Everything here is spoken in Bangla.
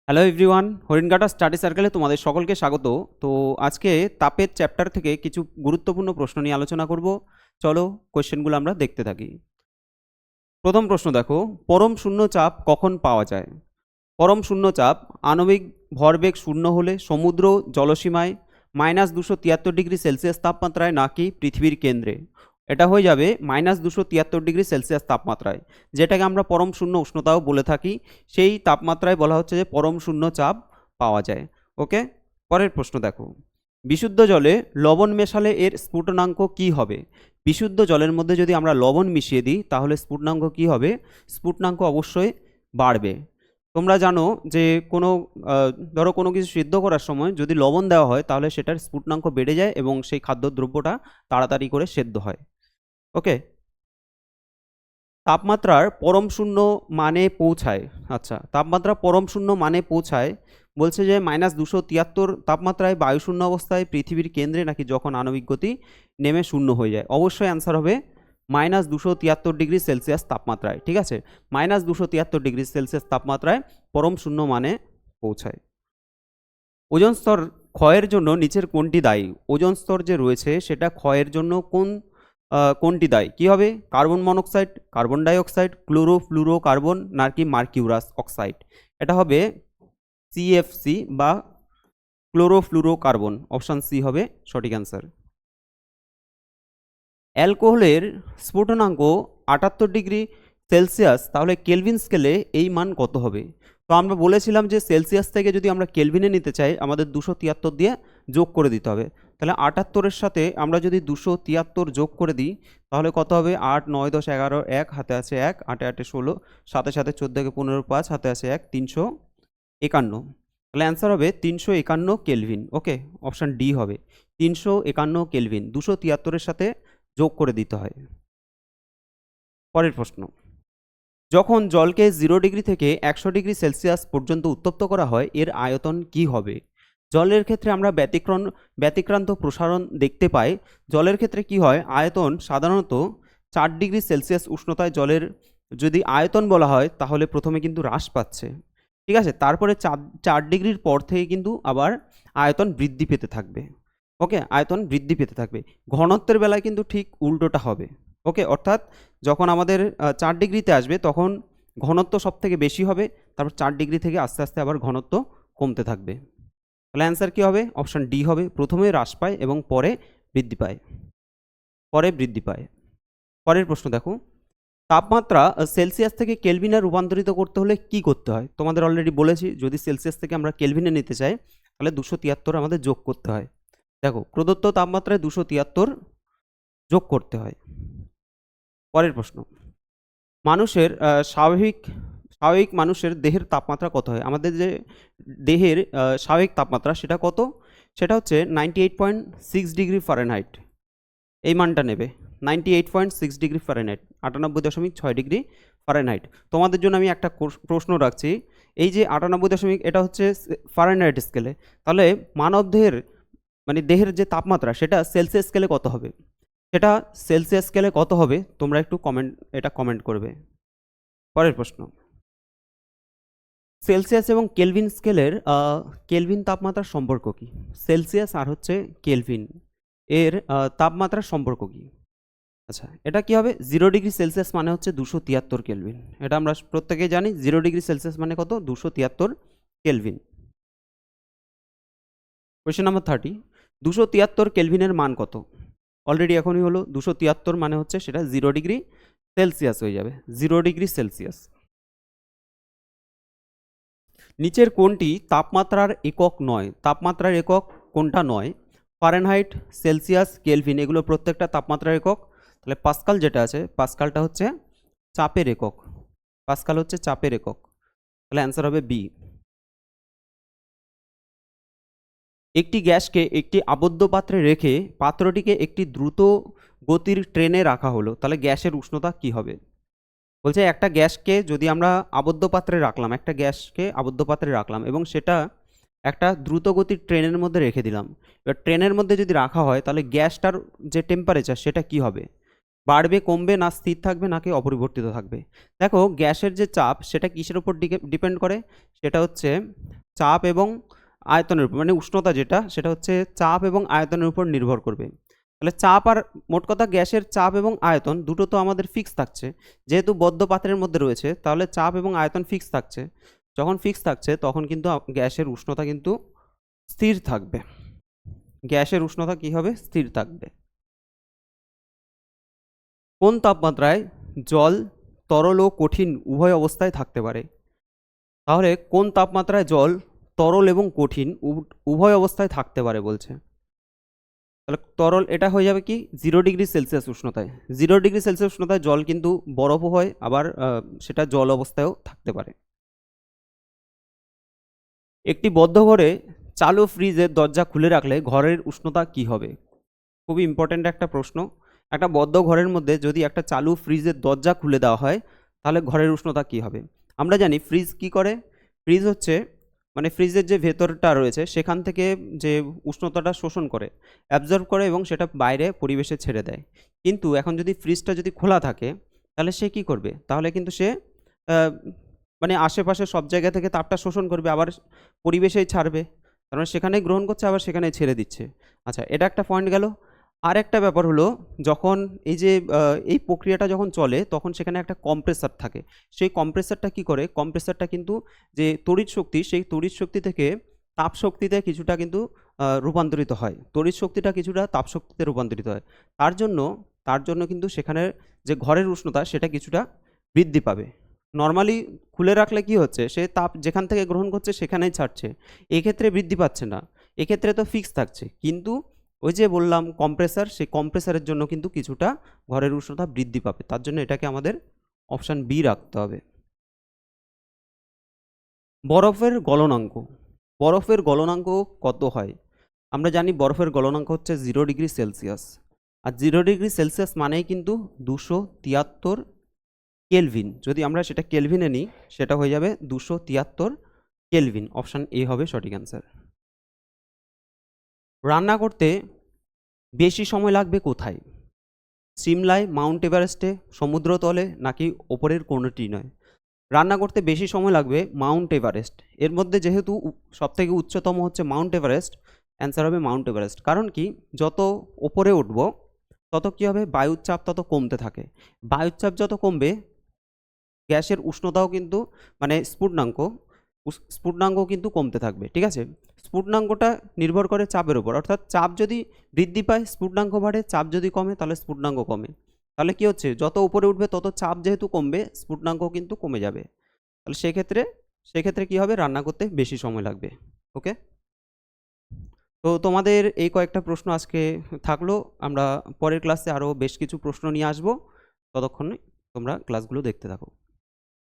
হ্যালো এভরিওয়ান, হরিণঘাটা স্টাডি সার্কেলে তোমাদের সকলকে স্বাগত। তো আজকে তাপের চ্যাপ্টার থেকে কিছু গুরুত্বপূর্ণ প্রশ্ন নিয়ে আলোচনা করব। চলো কোয়েশ্চেনগুলো আমরা দেখতে থাকি। প্রথম প্রশ্ন দেখো, পরম শূন্য চাপ কখন পাওয়া যায়? পরম শূন্য চাপ আণবিক ভরবেগ শূন্য হলে, সমুদ্র জলসীমায়, -273 ডিগ্রি সেলসিয়াস তাপমাত্রায়, নাকি পৃথিবীর কেন্দ্রে। এটা হয়ে যাবে -273 ডিগ্রি সেলসিয়াস তাপমাত্রায়, যেটাকে আমরা পরম শূন্য উষ্ণতাও বলে থাকি। সেই তাপমাত্রায় বলা হচ্ছে যে পরম শূন্য চাপ পাওয়া যায়। ওকে, পরের প্রশ্ন দেখো, বিশুদ্ধ জলে লবণ মেশালে এর স্ফুটনাঙ্ক কি হবে? বিশুদ্ধ জলের মধ্যে যদি আমরা লবণ মিশিয়ে দিই তাহলে স্ফুটনাঙ্ক কি হবে? স্ফুটনাঙ্ক অবশ্যই বাড়বে। তোমরা জানো যে ধরো কোনো কিছু সিদ্ধ করার সময় যদি লবণ দেওয়া হয় তাহলে সেটার স্ফুটনাঙ্ক বেড়ে যায় এবং সেই খাদ্যদ্রব্যটা তাড়াতাড়ি করে সেদ্ধ হয়। ওকে, তাপমাত্রার পরম শূন্য মানে পৌঁছায়। আচ্ছা, তাপমাত্রা পরম শূন্য মানে পৌঁছায় বলছে যে -273 তাপমাত্রায় বায়ুশূন্য অবস্থায়, পৃথিবীর কেন্দ্রে, নাকি যখন আণবিক গতি নেমে শূন্য হয়ে যায়। অবশ্যই অ্যান্সার হবে -273 ডিগ্রি সেলসিয়াস তাপমাত্রায়। ঠিক আছে, -273 ডিগ্রি সেলসিয়াস তাপমাত্রায় পরম শূন্য মানে পৌঁছায়। ওজোন স্তর ক্ষয়ের জন্য নিচের কোনটি দায়ী? ওজোন স্তর যে রয়েছে সেটা ক্ষয়ের জন্য কোনটি দায়ী? কী হবে? Carbon monoxide, carbon dioxide, chlorofluorocarbon, নাকি মার্কিউরাস অক্সাইড। এটা হবে সিএফসি বা ক্লোরোফ্লুরোকার্বন। অপশান সি হবে সঠিক অ্যান্সার। অ্যালকোহলের স্ফুটনাঙ্ক 78 ডিগ্রি সেলসিয়াস, তাহলে কেলভিন স্কেলে এই মান কত হবে? তো আমরা বলেছিলাম যে সেলসিয়াস থেকে যদি আমরা কেলভিনে নিতে চাই আমাদের 273 দিয়ে যোগ করে দিতে হবে। তাহলে 78-এর সাথে আমরা যদি 273 যোগ করে দিই তাহলে কত হবে? 8, 9, 10, 11, 1 হাতে আছে 1, 8, 8, 16, 7, 7, 14, 15, 5 হাতে আছে 1, 351। তাহলে অ্যান্সার হবে 351 কেলভিন। ওকে, অপশান ডি হবে 351 কেলভিন, 273-এর সাথে যোগ করে দিতে হয়। পরের প্রশ্ন, যখন জলকে 0 ডিগ্রি থেকে 100 ডিগ্রি সেলসিয়াস পর্যন্ত উত্তপ্ত করা হয় এর আয়তন কি হবে? জলের ক্ষেত্রে আমরা ব্যতিক্রান্ত প্রসারণ দেখতে পাই। জলের ক্ষেত্রে কি হয়? আয়তন সাধারণত 4 ডিগ্রি সেলসিয়াস উষ্ণতায় জলের যদি আয়তন বলা হয় তাহলে প্রথমে কিন্তু হ্রাস পাচ্ছে। ঠিক আছে, তারপরে 4 ডিগ্রির পর থেকে কিন্তু আবার আয়তন বৃদ্ধি পেতে থাকবে। ওকে, আয়তন বৃদ্ধি পেতে থাকবে। ঘনত্বের বেলায় কিন্তু ঠিক উল্টোটা হবে। ওকে, অর্থাৎ যখন আমাদের 4 ডিগ্রিতে আসবে তখন ঘনত্ব সব থেকে বেশি হবে, তারপর 4 ডিগ্রি থেকে আস্তে আস্তে আবার ঘনত্ব কমতে থাকবে। তাহলে অ্যান্সার কী হবে? অপশান ডি হবে, প্রথমে হ্রাস পায় এবং পরে বৃদ্ধি পায়। পরের প্রশ্ন দেখো, তাপমাত্রা সেলসিয়াস থেকে কেলভিনে রূপান্তরিত করতে হলে কি করতে হয়? তোমাদের অলরেডি বলেছি, যদি সেলসিয়াস থেকে আমরা কেলভিনে নিতে চাই তাহলে 273 আমাদের যোগ করতে হয়। দেখো, প্রদত্ত তাপমাত্রায় 273 যোগ করতে হয়। পরের প্রশ্ন, মানুষের স্বাভাবিক মানুষের দেহের তাপমাত্রা কত হয়? আমাদের যে দেহের স্বাভাবিক তাপমাত্রা সেটা কত? সেটা হচ্ছে 98.6 ডিগ্রি ফারেনহাইট। এই মানটা নেবে 98.6 ডিগ্রি ফারেনহাইট, 98.6 ডিগ্রি ফারেনহাইট। তোমাদের জন্য আমি একটা প্রশ্ন রাখছি, এই যে 98 এটা হচ্ছে ফারেনহাইট স্কেলে, তাহলে মানব দেহের দেহের যে তাপমাত্রা সেটা সেলসিয়াস স্কেলে কত হবে? সেটা সেলসিয়াস স্কেলে কত হবে তোমরা একটু কমেন্ট করবে। পরের প্রশ্ন, সেলসিয়াস এবং কেলভিন স্কেলের কেলভিন তাপমাত্রার সম্পর্ক কি? সেলসিয়াস আর হচ্ছে কেলভিন এর তাপমাত্রার সম্পর্ক কি? আচ্ছা, এটা কি হবে? 0 ডিগ্রি সেলসিয়াস মানে হচ্ছে 273 কেলভিন। এটা আমরা প্রত্যেকেই জানি, 0 ডিগ্রি সেলসিয়াস মানে কত? 273 কেলভিন। কোয়েশ্চেন নাম্বার 30, 273 কেলভিনের মান কত? অলরেডি এখনই হলো, 273 মানে হচ্ছে সেটা 0 ডিগ্রি সেলসিয়াস হয়ে যাবে, 0 ডিগ্রি সেলসিয়াস। নিচের কোনটি তাপমাত্রার একক নয়? তাপমাত্রার একক কোনটা নয়? ফারেনহাইট, সেলসিয়াস, কেলভিন এগুলো প্রত্যেকটা তাপমাত্রার একক। তাহলে পাস্কাল যেটা আছে, পাস্কালটা হচ্ছে চাপের একক। পাস্কাল হচ্ছে চাপের একক। তাহলে অ্যান্সার হবে বি। একটি গ্যাসকে একটি আবদ্ধ পাত্রে রেখে পাত্রটিকে একটি দ্রুত গতির ট্রেনে রাখা হলো, তাহলে গ্যাসের উষ্ণতা কি হবে? বলছে একটা গ্যাসকে যদি আমরা আবদ্ধ পাত্রে রাখলাম এবং সেটা একটা দ্রুতগতির ট্রেনের মধ্যে রেখে দিলাম। এবার ট্রেনের মধ্যে যদি রাখা হয় তাহলে গ্যাসটার যে টেম্পারেচার সেটা কি হবে? বাড়বে, কমবে, না স্থির থাকবে, নাকি অপরিবর্তিত থাকবে? দেখো, গ্যাসের যে চাপ সেটা কিসের উপর ডিপেন্ড করে? সেটা হচ্ছে চাপ এবং আয়তনের উপর, মানে উষ্ণতা যেটা সেটা হচ্ছে চাপ এবং আয়তনের উপর নির্ভর করবে। তাহলে চাপ আর মোট কথা গ্যাসের চাপ এবং আয়তন দুটো তো আমাদের ফিক্স থাকছে, যেহেতু বদ্ধ পাত্রের মধ্যে রয়েছে তাহলে চাপ এবং আয়তন ফিক্স থাকছে। যখন ফিক্স থাকছে তখন কিন্তু গ্যাসের উষ্ণতা কিন্তু স্থির থাকবে। গ্যাসের উষ্ণতা কি হবে? স্থির থাকবে। কোন তাপমাত্রায় জল তরল ও কঠিন উভয় অবস্থায় থাকতে পারে? তাহলে কোন তাপমাত্রায় জল তরল এবং কঠিন উভয় অবস্থায় থাকতে পারে বলছে। তাহলে তরল এটা হয়ে যাবে কি 0°C উষ্ণতায়। 0°C উষ্ণতায় জল কিন্তু বরফও হয়, আবার সেটা জল অবস্থায়ও থাকতে পারে। একটি বদ্ধ ঘরে চালু ফ্রিজের দরজা খুলে রাখলে ঘরের উষ্ণতা কি হবে? খুবই ইম্পর্ট্যান্ট একটা প্রশ্ন। একটা বদ্ধ ঘরের মধ্যে যদি একটা চালু ফ্রিজের দরজা খুলে দেওয়া হয় তাহলে ঘরের উষ্ণতা কি হবে? আমরা জানি ফ্রিজ কি করে। ফ্রিজ হচ্ছে মানে ফ্রিজের যে ভেতরটা রয়েছে সেখান থেকে যে উষ্ণতাটা শোষণ করে, অ্যাবজর্ব করে এবং সেটা বাইরে পরিবেশে ছেড়ে দেয়। কিন্তু এখন যদি ফ্রিজটা যদি খোলা থাকে তাহলে সে কি করবে? তাহলে কিন্তু সে মানে আশেপাশে সব জায়গা থেকে তাপটা শোষণ করবে, আবার পরিবেশেই ছাড়বে। কারণ সেখানেই গ্রহণ করছে, আবার সেখানেই ছেড়ে দিচ্ছে। আচ্ছা, এটা একটা পয়েন্ট গেল। আর একটা ব্যাপার হলো, যখন এই যে এই প্রক্রিয়াটা যখন চলে তখন সেখানে একটা কম্প্রেসার থাকে। সেই কম্প্রেসারটা কি করে? কম্প্রেসারটা কিন্তু যে তড়িৎ শক্তি, সেই তড়িৎ শক্তি থেকে তাপ শক্তিতে কিছুটা কিন্তু রূপান্তরিত হয়। তড়িৎ শক্তিটা কিছুটা তাপ শক্তিতে রূপান্তরিত হয়। তার জন্য কিন্তু সেখানের যে ঘরের উষ্ণতা সেটা কিছুটা বৃদ্ধি পাবে। নর্মালি খুলে রাখলে কি হচ্ছে? সে তাপ যেখান থেকে গ্রহণ করছে সেখানেই ছাড়ছে। এক্ষেত্রে বৃদ্ধি পাচ্ছে না, এক্ষেত্রে তো ফিক্স থাকছে। কিন্তু ওই যে বললাম কম্প্রেসার, সেই কম্প্রেসারের জন্য কিন্তু কিছুটা ঘরের উষ্ণতা বৃদ্ধি পাবে। তার জন্য এটাকে আমাদের অপশান বি রাখতে হবে। বরফের গলনাঙ্ক। বরফের গলনাঙ্ক কত হয়? আমরা জানি বরফের গলনাঙ্ক হচ্ছে 0°C। আর 0°C মানেই কিন্তু 273 কেলভিন। যদি আমরা সেটা কেলভিনে নিই সেটা হয়ে যাবে 273 কেলভিন। অপশান এ হবে সঠিক অ্যান্সার। রান্না করতে বেশি সময় লাগবে কোথায়? সিমলায়, মাউন্ট এভারেস্টে, সমুদ্রতলে, নাকি ওপরের কোনোটি নয়? রান্না করতে বেশি সময় লাগবে মাউন্ট এভারেস্ট। এর মধ্যে যেহেতু সবথেকে উচ্চতম হচ্ছে মাউন্ট এভারেস্ট, অ্যান্সার হবে মাউন্ট এভারেস্ট। কারণ কি, যত ওপরে উঠব তত কী হবে? বায়ুর চাপ তত কমতে থাকে। বায়ুর চাপ যত কমবে গ্যাসের উষ্ণতাও কিন্তু মানে স্ফুটনাঙ্ক কিন্তু কমতে থাকবে। ঠিক আছে, স্ফুটনাঙ্কটা নির্ভর করে চাপের উপর, অর্থাৎ চাপ যদি বৃদ্ধি পায় স্ফুটনাঙ্ক বাড়ে, চাপ যদি কমে তাহলে স্ফুটনাঙ্ক কমে। তাহলে কি হচ্ছে? যত উপরে উঠবে তত চাপ যেহেতু কমবে স্ফুটনাঙ্ক কিন্তু কমে যাবে। তাহলে সেক্ষেত্রে কি হবে? রান্না করতে বেশি সময় লাগবে। ওকে, তো তোমাদের এই কয়েকটা প্রশ্ন আজকে থাকলো। আমরা পরের ক্লাসে আরও বেশ কিছু প্রশ্ন নিয়ে আসবো। ততক্ষণে তোমরা ক্লাসগুলো দেখতে থাকো।